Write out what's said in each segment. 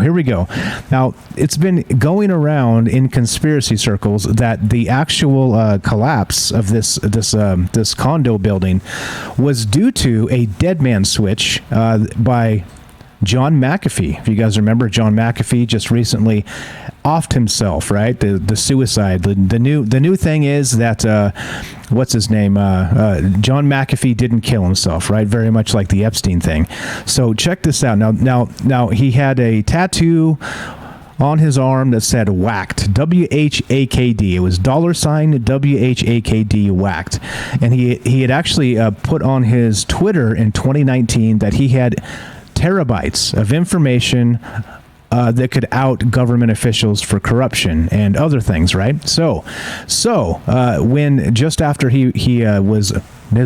here we go. Now, it's been going around in conspiracy circles that the actual collapse of this condo building was due to a dead man switch by John McAfee. If you guys remember, John McAfee just recently offed himself, right? The suicide. The new thing is that what's his name? John McAfee didn't kill himself, right? Very much like the Epstein thing. So check this out. Now he had a tattoo on his arm that said whacked, WHAKD. It was $WHAKD whacked. And he had actually put on his Twitter in 2019 that he had terabytes of information that could out government officials for corruption and other things, right? So when just after his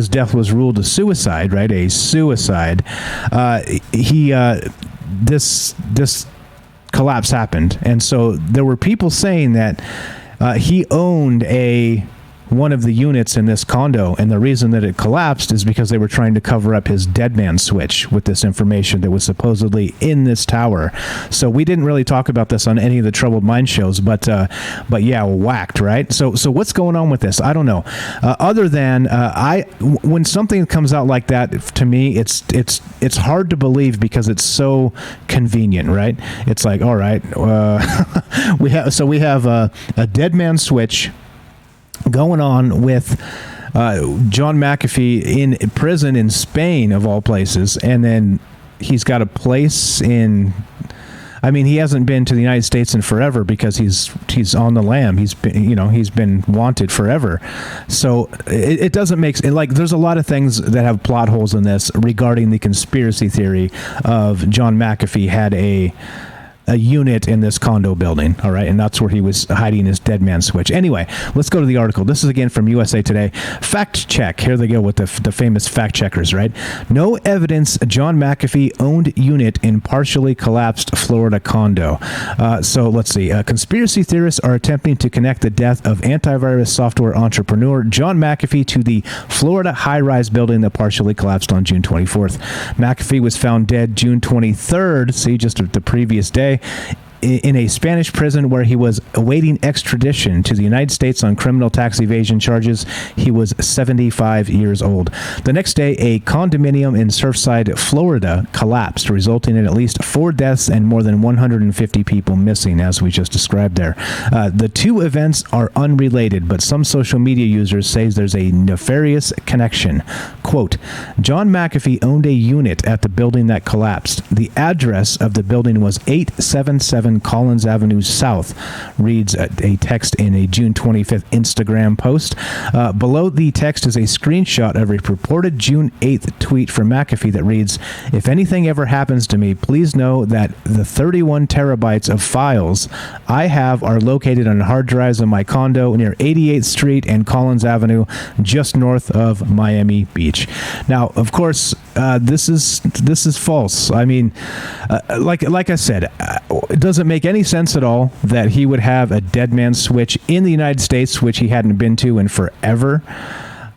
death was ruled a suicide, right? A suicide. This collapse happened, and so there were people saying that he owned one of the units in this condo, and the reason that it collapsed is because they were trying to cover up his dead man switch with this information that was supposedly in this tower. So we didn't really talk about this on any of the Troubled Mind shows, but yeah, whacked, right? So what's going on with this? I don't know. Other than when something comes out like that, to me, it's hard to believe because it's so convenient, right? It's like, all right, we have a dead man switch going on with John McAfee in prison in Spain, of all places, and then he's got a place in. I mean, he hasn't been to the United States in forever because he's on the lam. He's been wanted forever. So it doesn't make like there's a lot of things that have plot holes in this regarding the conspiracy theory of John McAfee had a unit in this condo building, all right? And that's where he was hiding his dead man switch. Anyway, let's go to the article. This is again from USA Today. Fact check. Here they go with the famous fact checkers, right? No evidence John McAfee owned unit in partially collapsed Florida condo. So let's see. Conspiracy theorists are attempting to connect the death of antivirus software entrepreneur John McAfee to the Florida high-rise building that partially collapsed on June 24th. McAfee was found dead June 23rd, see, just the previous day, in a Spanish prison where he was awaiting extradition to the United States on criminal tax evasion charges. He was 75 years old. The next day, a condominium in Surfside, Florida collapsed, resulting in at least 4 deaths and more than 150 people missing, as we just described there. The two events are unrelated, but some social media users say there's a nefarious connection. Quote, John McAfee owned a unit at the building that collapsed. The address of the building was 877 Collins Avenue South, reads a text in a June 25th Instagram post. Below the text is a screenshot of a purported June 8th tweet from McAfee that reads, if anything ever happens to me, please know that the 31 terabytes of files I have are located on hard drives in my condo near 88th Street and Collins Avenue, just north of Miami Beach. Now, of course, this is false. I mean, like I said, it doesn't make any sense at all that he would have a dead man switch in the United States, which he hadn't been to in forever.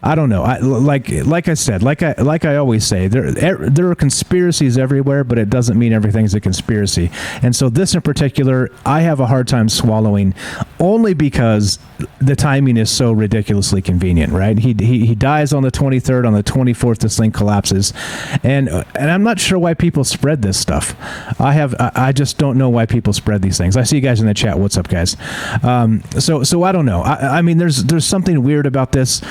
I don't know. Like I said, like I always say, there are conspiracies everywhere, but it doesn't mean everything's a conspiracy. And so this in particular, I have a hard time swallowing, only because the timing is so ridiculously convenient, right? He dies on the 23rd, on the 24th, this thing collapses, and I'm not sure why people spread this stuff. I just don't know why people spread these things. I see you guys in the chat. What's up, guys? So I don't know. I mean, there's something weird about this.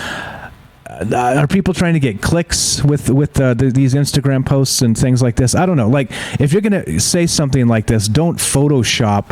Are people trying to get clicks with these Instagram posts and things like this? I don't know. Like, if you're going to say something like this, don't Photoshop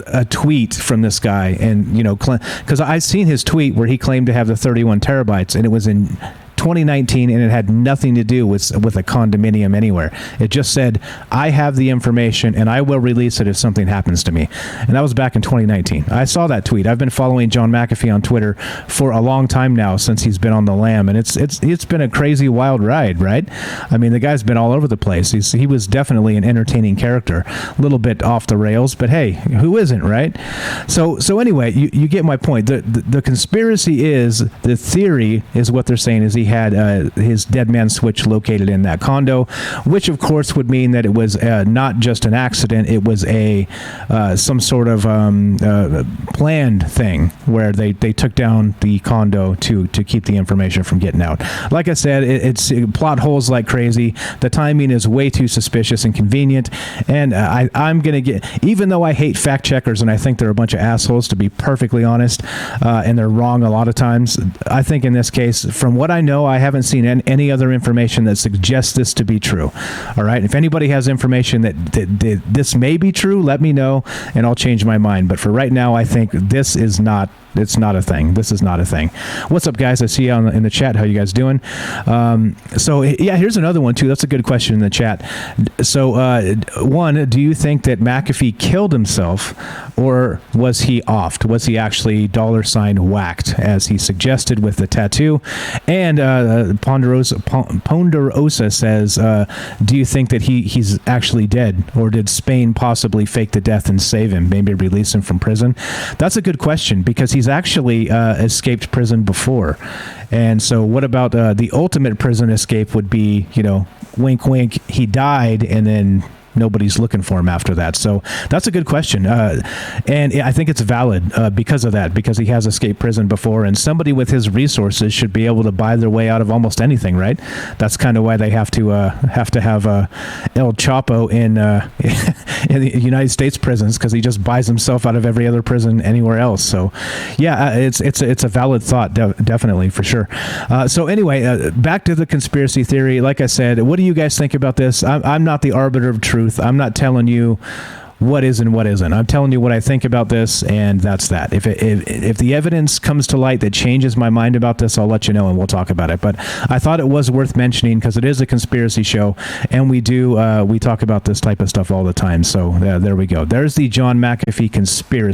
a tweet from this guy and, because I've seen his tweet where he claimed to have the 31 terabytes, and it was in 2019, and it had nothing to do with a condominium anywhere. It just said, I have the information and I will release it if something happens to me. And that was back in 2019. I saw that tweet. I've been following John McAfee on Twitter for a long time now, since he's been on the lam, and it's been a crazy wild ride, right? I mean, the guy's been all over the place. He was definitely an entertaining character, a little bit off the rails, but hey, who isn't, right? So anyway, you get my point. The conspiracy is, the theory is what they're saying is he had his dead man switch located in that condo, which of course would mean that it was not just an accident, it was a some sort of planned thing where they took down the condo to keep the information from getting out. Like I said, it's plot holes like crazy. The timing is way too suspicious and convenient, and I'm going to get, even though I hate fact checkers and I think they're a bunch of assholes, to be perfectly honest, and they're wrong a lot of times, I think in this case, from what I know, I haven't seen any other information that suggests this to be true. All right, if anybody has information that this may be true, let me know and I'll change my mind. But for right now, I think this is not. It's not a thing. This is not a thing. What's up, guys? I see you in the chat. How you guys doing? So, yeah, here's another one, too. That's a good question in the chat. So, one, do you think that McAfee killed himself, or was he offed? Was he actually $ whacked, as he suggested with the tattoo? And Ponderosa says, do you think that he's actually dead, or did Spain possibly fake the death and save him, maybe release him from prison? That's a good question, because he's actually escaped prison before. And so what about the ultimate prison escape would be, wink, wink, he died and then nobody's looking for him after that. So that's a good question. And I think it's valid because of that, because he has escaped prison before, and somebody with his resources should be able to buy their way out of almost anything, right? That's kind of why they have to have El Chapo in the United States prisons, because he just buys himself out of every other prison anywhere else. So yeah, it's a valid thought, definitely, for sure. So anyway, back to the conspiracy theory. Like I said, what do you guys think about this? I'm not the arbiter of truth. I'm not telling you what is and what isn't. I'm telling you what I think about this, and that's that. If the evidence comes to light that changes my mind about this, I'll let you know and we'll talk about it. But I thought it was worth mentioning because it is a conspiracy show, and we talk about this type of stuff all the time. So there we go. There's the John McAfee conspiracy.